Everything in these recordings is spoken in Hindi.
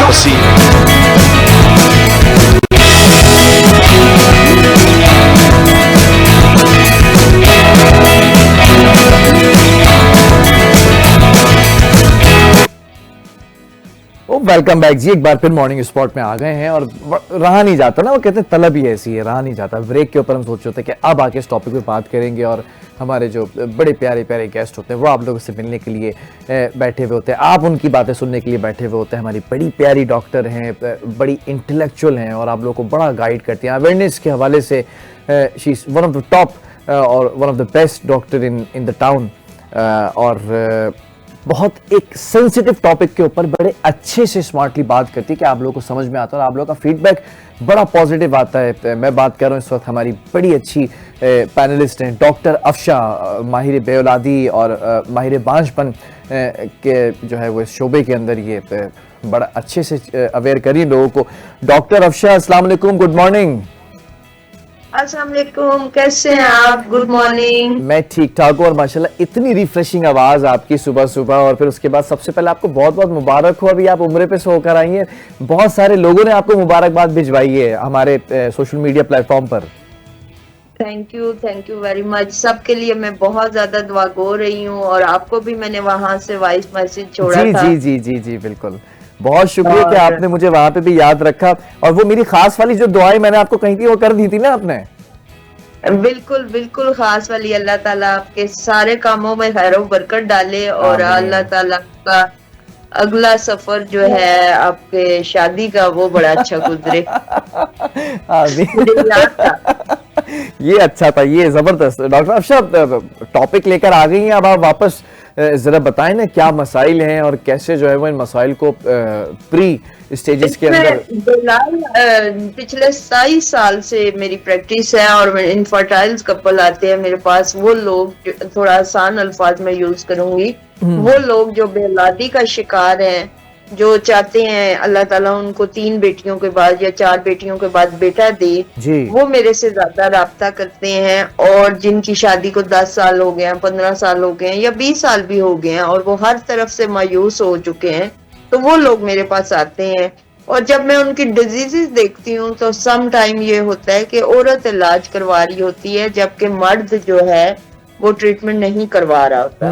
proceed. वेलकम बैक जी, एक बार फिर मॉर्निंग स्पॉट में आ गए हैं और रहा नहीं जाता ना, वो कहते हैं तलब ही ऐसी है, रहा नहीं जाता। ब्रेक के ऊपर हम सोच रहे थे कि अब आके इस टॉपिक पे बात करेंगे और हमारे जो बड़े प्यारे प्यारे गेस्ट होते हैं वो आप लोगों से मिलने के लिए बैठे हुए होते हैं, आप उनकी बातें सुनने के लिए बैठे हुए होते हैं। हमारी बड़ी प्यारी डॉक्टर हैं, बड़ी इंटेलेक्चुअल हैं और आप लोगों को बड़ा गाइड करती हैं अवेयरनेस के हवाले से। She is one of the top और one of the best doctor in the town और बहुत एक सेंसिटिव टॉपिक के ऊपर बड़े अच्छे से स्मार्टली बात करती है कि आप लोगों को समझ में आता है और आप लोगों का फीडबैक बड़ा पॉजिटिव आता है। मैं बात कर रहा हूँ इस वक्त हमारी बड़ी अच्छी पैनलिस्ट हैं डॉक्टर अफशा, माहिर बेऔलादी और माहिर बांझपन के जो है वो इस शोबे के अंदर ये बड़ा अच्छे से अवेयर करिए लोगों को। डॉक्टर अफशा, अस्सलाम वालेकुम, गुड मॉर्निंग। अस्सलाम वालेकुम, कैसे हैं आप? Good morning. मैं ठीक ठाक हूँ और माशाल्लाह इतनी रिफ्रेशिंग आवाज आपकी सुबह सुबह। और फिर उसके बाद सबसे पहले आपको बहुत बहुत मुबारक हो, अभी आप उम्रे पे से होकर आई हैं। बहुत सारे लोगों ने आपको मुबारकबाद भिजवाई है हमारे सोशल मीडिया प्लेटफॉर्म पर। Thank you very much. सबके लिए मैं बहुत ज्यादा दुआ गो रही हूँ और आपको भी मैंने वहां से वॉइस मैसेज छोड़ा जी, था। जी जी जी जी बिल्कुल, बहुत शुक्रिया कि आपने मुझे वहां पे भी याद रखा। और वो मेरी खास वाली जो दुआएं मैंने आपको कही थी वो कर दी थी ना आपने? बिल्कुल बिल्कुल खास वाली। अल्लाह ताला आपके सारे कामों में खैर बरकत डाले और अल्लाह ताला का अगला सफर जो है आपके शादी का वो बड़ा अच्छा गुजरे। मुझे याद था। ये अच्छा था, ये जबरदस्त। डॉक्टर अफशा, टॉपिक लेकर आ गई हैं, अब आप वापस जरा बताएं ना क्या मसाइल हैं और कैसे जो है वो इन मसाइल को प्री स्टेजेस के अंदर। पिछले 27 साल से मेरी प्रैक्टिस है और इनफर्टाइल्स कपल आते हैं मेरे पास। वो लोग, थोड़ा आसान अल्फाज में यूज करूंगी, वो लोग जो बेऔलादी का शिकार हैं, जो चाहते हैं अल्लाह ताला उनको 3 बेटियों के बाद या 4 बेटियों के बाद बेटा दे, वो मेरे से ज्यादा राब्ता करते हैं। और जिनकी शादी को 10 साल हो गए हैं, 15 साल हो गए हैं या 20 साल भी हो गए हैं और वो हर तरफ से मायूस हो चुके हैं, तो वो लोग मेरे पास आते हैं। और जब मैं उनकी डिजीजेस देखती हूँ तो सम टाइम ये होता है कि औरत इलाज करवा रही होती है जबकि मर्द जो है वो ट्रीटमेंट नहीं करवा रहा होता,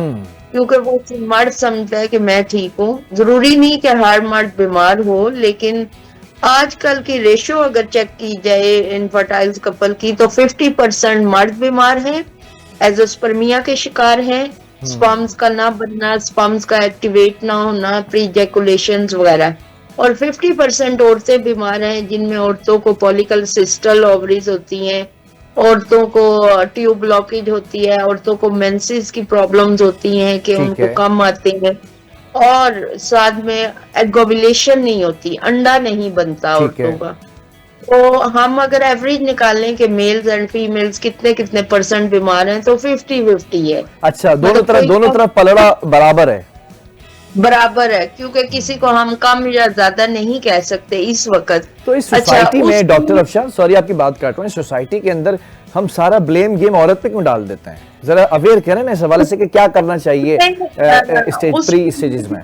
क्योंकि वो मर्द समझता है कि मैं ठीक हूँ। जरूरी नहीं कि हर मर्द बीमार हो, लेकिन आजकल की रेशो अगर चेक की जाए इनफर्टाइल्स कपल की तो 50% मर्द बीमार हैं, एजोस्पर्मिया के शिकार हैं, स्पर्म्स का ना बनना, स्पर्म्स का एक्टिवेट ना होना, प्रीजैकुलेशंस वगैरह, और 50% औरतें बीमार हैं जिनमें औरतों को पॉलीकलसिस्टल ओवरीज होती हैं, औरतों को ट्यूब ब्लॉकेज होती है, औरतों को मेंसेस की प्रॉब्लम्स होती हैं कि उनको कम आते हैं, और साथ में एगोबुलेशन नहीं होती, अंडा नहीं बनता औरतों का। तो हम अगर एवरेज निकालें कि मेल्स एंड फीमेल्स कितने कितने परसेंट बीमार हैं तो 50-50 है। अच्छा, दोनों तरफ पलड़ा बराबर है, क्योंकि किसी को हम कम या ज्यादा नहीं कह सकते इस वक्त। तो इस सोसाइटी में डॉक्टर अफशा, सॉरी आपकी बात काट रहा हूँ, इस सोसाइटी के अंदर हम सारा ब्लेम गेम औरत पे क्यों डाल देते हैं? जरा अवेयर करें ना इस हवाले से कि क्या करना चाहिए प्री स्टेजेस में।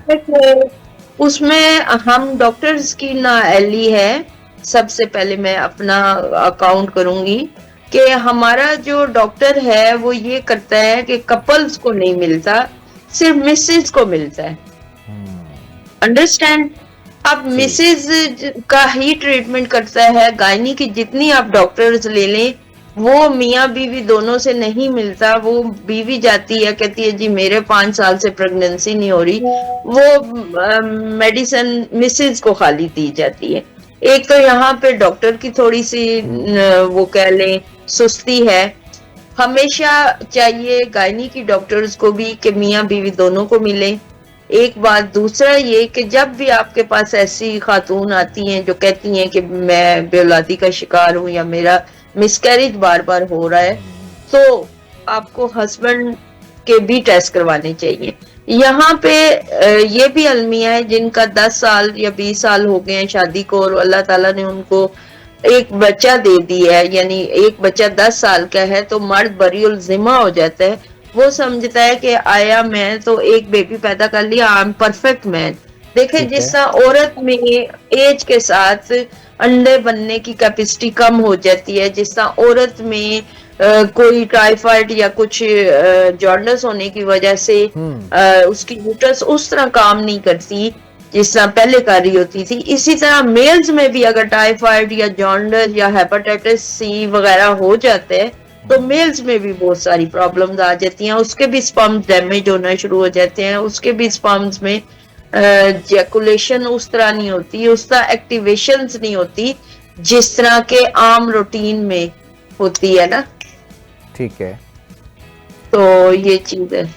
उसमें हम डॉक्टर्स की ना एली है। सबसे पहले मैं अपना अकाउंट करूंगी कि हमारा जो डॉक्टर है वो ये करता है कि कपल्स को नहीं मिलता, सिर्फ मिसेज को मिलता है। अंडरस्टैंड? अब मिसेज का ही ट्रीटमेंट करता है। गायनी की जितनी आप डॉक्टर्स ले लें, वो मियाँ बीवी दोनों से नहीं मिलता। वो बीवी जाती है, कहती है जी मेरे 5 साल से प्रेगनेंसी नहीं हो रही, वो मेडिसिन मिसेज को खाली दी जाती है। एक तो यहाँ पे डॉक्टर की थोड़ी सी वो कह लें सुस्ती है। हमेशा चाहिए गायनी की डॉक्टर्स को भी कि मियाँ बीवी दोनों को मिले। एक बात। दूसरा ये कि जब भी आपके पास ऐसी खातून आती हैं जो कहती हैं कि मैं बेऔलादी का शिकार हूँ या मेरा मिसकैरेज बार बार हो रहा है, तो आपको हस्बैंड के भी टेस्ट करवाने चाहिए। यहाँ पे ये भी अलमिया है जिनका 10 साल या 20 साल हो गए हैं शादी को और अल्लाह ताला ने उनको एक बच्चा दे दिया है, यानी एक बच्चा 10 साल का है, तो मर्द बरीउल जिम्मा हो जाता है। वो समझता है कि आया मैं तो एक बेबी पैदा कर लिया, आई एम परफेक्ट मैन। देखिए, ठीक जिस है। तरह औरत में एज के साथ अंडे बनने की कैपेसिटी कम हो जाती है, जिस तरह औरत में कोई टाइफाइड या कुछ जॉन्डिस होने की वजह से उसकी यूट्रस उस तरह काम नहीं करती जिस तरह पहले कर रही होती थी, इसी तरह मेल्स में भी अगर टाइफाइड या जॉन्डिस या हेपेटाइटिस सी वगैरह हो जाते हैं तो मेल्स में भी बहुत सारी प्रॉब्लम्स आ जाती हैं, उसके भी स्पर्म्स डैमेज होना शुरू हो जाते हैं, उसके भी स्पर्म्स में जैकुलेशन उस तरह नहीं होती, उस तरह एक्टिवेशंस नहीं होती जिस तरह के आम रूटीन में होती है ना। ठीक है। तो ये चीज है।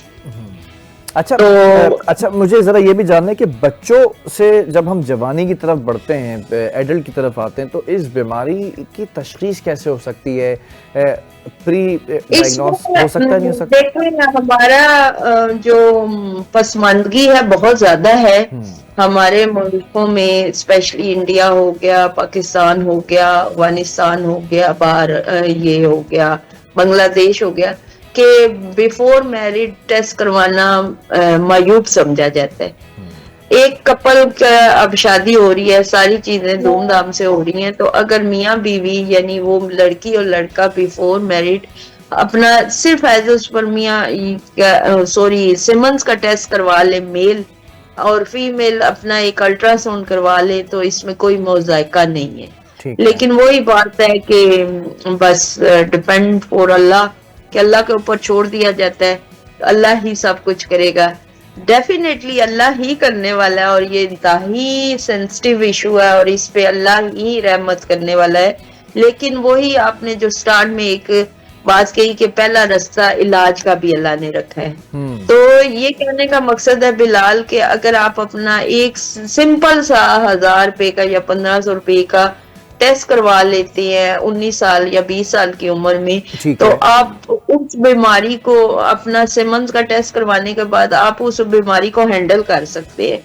अच्छा, तो अच्छा मुझे जरा ये भी जानना है कि बच्चों से जब हम जवानी की तरफ बढ़ते हैं, एडल्ट की तरफ आते हैं, तो इस बीमारी की तशखीस कैसे हो सकती है? प्री डायग्नोस हो सकता है, नहीं हो सकता? देखिए, हमारा जो पसमानदगी है बहुत ज्यादा है हमारे मुल्कों में, स्पेशली इंडिया हो गया, पाकिस्तान हो गया, अफगानिस्तान हो गया, बाहर ये हो गया, बांग्लादेश हो गया, कि बिफोर मैरिड टेस्ट करवाना मायूब समझा जाता है। एक कपल का अब शादी हो रही है, सारी चीजें धूमधाम से हो रही हैं, तो अगर मियाँ बीवी यानी वो लड़की और लड़का बिफोर मैरिड अपना सिर्फ एजोस्पर्मिया सॉरी सिमन्स का टेस्ट करवा ले मेल, और फीमेल अपना एक अल्ट्रासाउंड करवा ले, तो इसमें कोई मोज़ाइका नहीं है। लेकिन वही बात है कि बस डिपेंड फॉर अल्लाह, कि अल्लाह के ऊपर छोड़ दिया जाता है, अल्लाह ही सब कुछ करेगा। डेफिनेटली अल्लाह ही करने वाला है, और ये इंतहाई सेंसिटिव इशू है और इस पे अल्लाह ही रहमत करने वाला है। लेकिन वही आपने जो स्टार्ट में एक बात कही कि पहला रास्ता इलाज का भी अल्लाह ने रखा है, तो ये कहने का मकसद है बिलाल कि अगर आप अपना एक सिंपल सा 1000 रुपए का या 1500 रुपए का टेस्ट करवा लेते हैं 19 साल या 20 साल की उम्र में, तो आप उस बीमारी को अपना सिमन्स का टेस्ट करवाने के बाद आप उस बीमारी को हैंडल कर सकते हैं।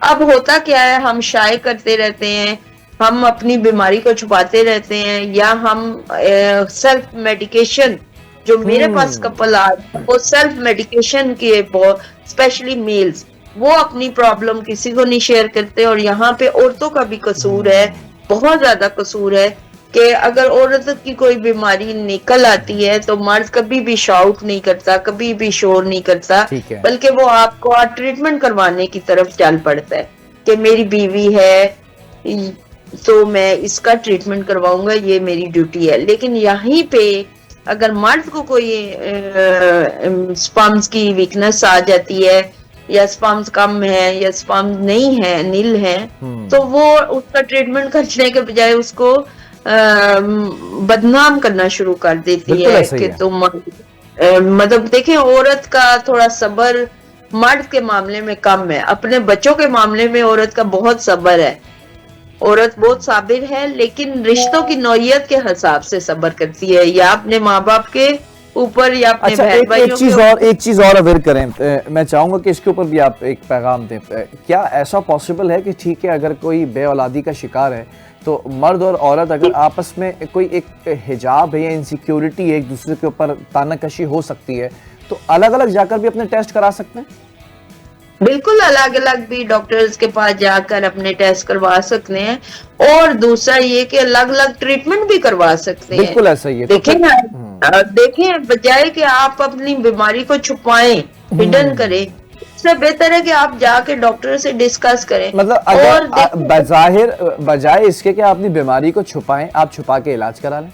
अब होता क्या है, हम शाये करते रहते हैं, हम अपनी बीमारी को छुपाते रहते हैं, या हम सेल्फ मेडिकेशन, जो मेरे पास कपल आज वो सेल्फ मेडिकेशन के बहुत, स्पेशली मेल्स, वो अपनी प्रॉब्लम किसी को नहीं शेयर करते। और यहाँ पे औरतों का भी कसूर है, बहुत ज्यादा कसूर है, कि अगर औरत की कोई बीमारी निकल आती है तो मर्द कभी भी शाउट नहीं करता, कभी भी शोर नहीं करता, बल्कि वो आपको ट्रीटमेंट करवाने की तरफ चल पड़ता है कि मेरी बीवी है तो मैं इसका ट्रीटमेंट करवाऊंगा, ये मेरी ड्यूटी है। लेकिन यहीं पे अगर मर्द को कोई स्पर्म्स की वीकनेस आ जाती है, या स्पर्म्स कम है या स्पर्म नहीं है, नील है, तो वो उसका ट्रीटमेंट करने के बजाय उसको बदनाम करना शुरू कर देती है कि तुम मतलब देखिए, औरत का थोड़ा सब्र मर्द के मामले में कम है, अपने बच्चों के मामले में औरत का बहुत सब्र है, औरत बहुत साबिर है, लेकिन रिश्तों की नौयत के हिसाब से सब्र करती है, या अपने माँ बाप के ऊपर या अपने बहन भाइयों के। एक चीज और अवेयर करें, मैं चाहूंगा कि इसके ऊपर भी आप एक पैगाम दें। क्या ऐसा पॉसिबल है कि ठीक है, अगर कोई बे औलादी का शिकार है तो मर्द और औरत अगर आपस में कोई एक हिजाब है या इनसिक्योरिटी है, एक दूसरे के ऊपर तानाकशी हो सकती है, तो अलग अलग जाकर भी अपने टेस्ट करा सकते हैं? बिल्कुल, अलग अलग भी डॉक्टर्स के पास जाकर अपने टेस्ट करवा सकते हैं, और दूसरा ये कि अलग अलग ट्रीटमेंट भी करवा सकते हैं। बिल्कुल ऐसा ही है। देखें, बजाय कि आप अपनी बीमारी को छुपाएं, हिडन करें, इससे बेहतर है कि आप जाके डॉक्टर से डिस्कस करें। मतलब अगर बजाय इसके कि आप अपनी बीमारी को छुपाएं, आप छुपा के इलाज करा लें।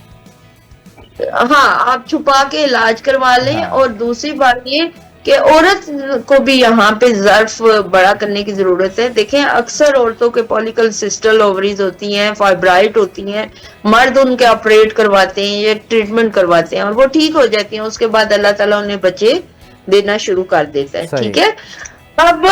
हाँ, आप छुपा के इलाज करवा लें। हाँ। और दूसरी बात ये कि औरत को भी यहाँ पे ज़र्फ बड़ा करने की जरूरत है। देखें, अक्सर औरतों के पॉलिकल सिस्टल ओवरीज होती हैं, फाइब्राइड होती हैं, मर्द उनके ऑपरेट करवाते हैं या ट्रीटमेंट करवाते हैं और वो ठीक हो जाती हैं, उसके बाद अल्लाह ताला उन्हें बच्चे देना शुरू कर देता है। ठीक है, अब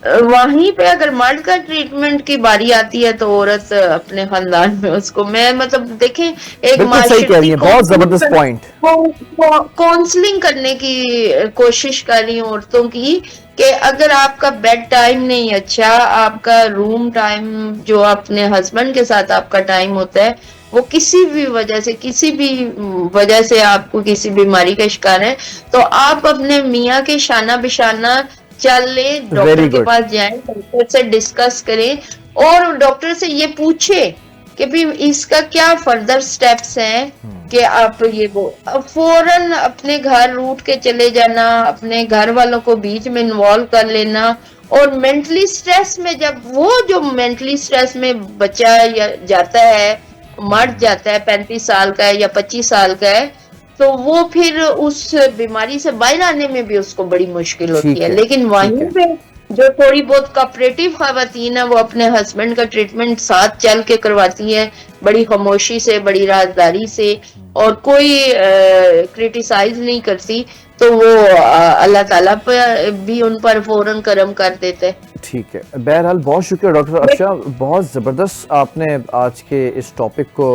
वहीं पे अगर मर्द का ट्रीटमेंट की बारी आती है तो औरत अपने खानदान में उसको, मैं मतलब देखें, एक बहुत जबरदस्त पॉइंट, काउंसलिंग करने की कोशिश कर रही हूँ औरतों की, कि अगर आपका बेड टाइम नहीं अच्छा, आपका रूम टाइम जो अपने हस्बैंड के साथ आपका टाइम होता है वो किसी भी वजह से आपको किसी बीमारी का शिकार है, तो आप अपने मियाँ के शाना बिशाना चल ले, डॉक्टर के पास जाएं, डॉक्टर से डिस्कस करें और डॉक्टर से ये पूछे कि भी इसका क्या फर्दर स्टेप्स हैं कि आप ये वो फौरन अपने घर रूट के चले जाना, अपने घर वालों को बीच में इन्वॉल्व कर लेना। और मेंटली स्ट्रेस में जब वो जो मेंटली स्ट्रेस में बच्चा या जाता है, मर जाता है, 35 साल का है या 25 साल का है, तो वो फिर उस बीमारी से बाहर आने में भी उसको बड़ी मुश्किल होती है। लेकिन वहीं पे जो थोड़ी बहुत कॉपरेटिव खवातीन है वो अपने हस्बैंड का ट्रीटमेंट साथ चल के करवाती है, बड़ी खामोशी से, बड़ी राजदारी से, और कोई क्रिटिसाइज नहीं करती, तो वो अल्लाह ताला पर भी उन पर फौरन करम कर देते। ठीक है, बहरहाल बहुत शुक्रिया डॉक्टर अफशा, बहुत ज़बरदस्त आपने आज के इस टॉपिक को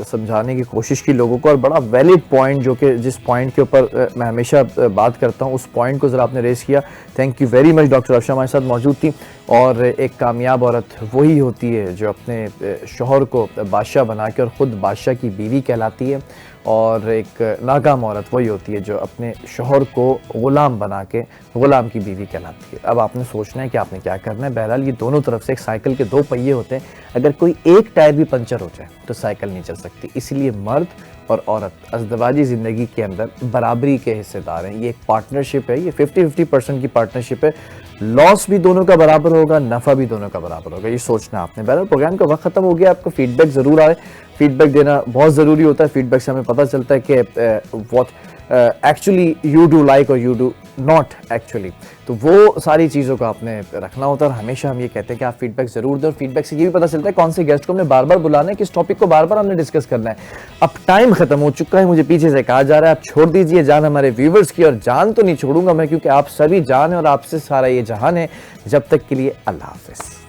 समझाने की कोशिश की लोगों को, और बड़ा वैलिड पॉइंट जो कि जिस पॉइंट के ऊपर मैं हमेशा बात करता हूँ उस पॉइंट को ज़रा आपने रेस किया। Thank you very much doctor Afsha हमारे साथ मौजूद थी। और एक कामयाब औरत वही होती है जो अपने शौहर को बादशाह बना के और ख़ुद बादशाह की बीवी कहलाती है, और एक नाकाम औरत वही होती है जो अपने शौहर को ग़ुलाम बना के ग़ुलाम की बीवी कहलाती है। अब आपने सोचना है कि आपने क्या करना है। बहरहाल ये दोनों तरफ से एक साइकिल के दो पहिए होते हैं, अगर कोई एक टायर भी पंचर हो जाए तो साइकिल नहीं चल सकती। इसलिए मर्द और औरत अज़दवाजी ज़िंदगी के अंदर बराबरी के हिस्सेदार हैं। ये एक पार्टनरशिप है, ये 50-50% की पार्टनरशिप है। लॉस भी दोनों का बराबर होगा, नफ़ा भी दोनों का बराबर होगा, ये सोचना आपने। बहरहाल प्रोग्राम का वक्त ख़त्म हो गया। आपको फीडबैक ज़रूर आए, फीडबैक देना बहुत ज़रूरी होता है। फीडबैक से हमें पता चलता है कि what actually you do like और यू डू नॉट एक्चुअली, तो वो सारी चीज़ों को आपने रखना होता है। और हमेशा हम ये कहते हैं कि आप फीडबैक ज़रूर दें, और फीडबैक से ये भी पता चलता है कौन से गेस्ट को हमने बार बार बुलाना है, किस टॉपिक को बार बार हमने डिस्कस करना है। अब टाइम खत्म हो चुका है, मुझे पीछे से कहा जा रहा है आप छोड़ दीजिए जान हमारे व्यूवर्स की, और जान तो नहीं छोड़ूंगा मैं, क्योंकि आप सभी जान है और आपसे सारा ये जहान है। जब तक के लिए अल्लाह हाफिज़।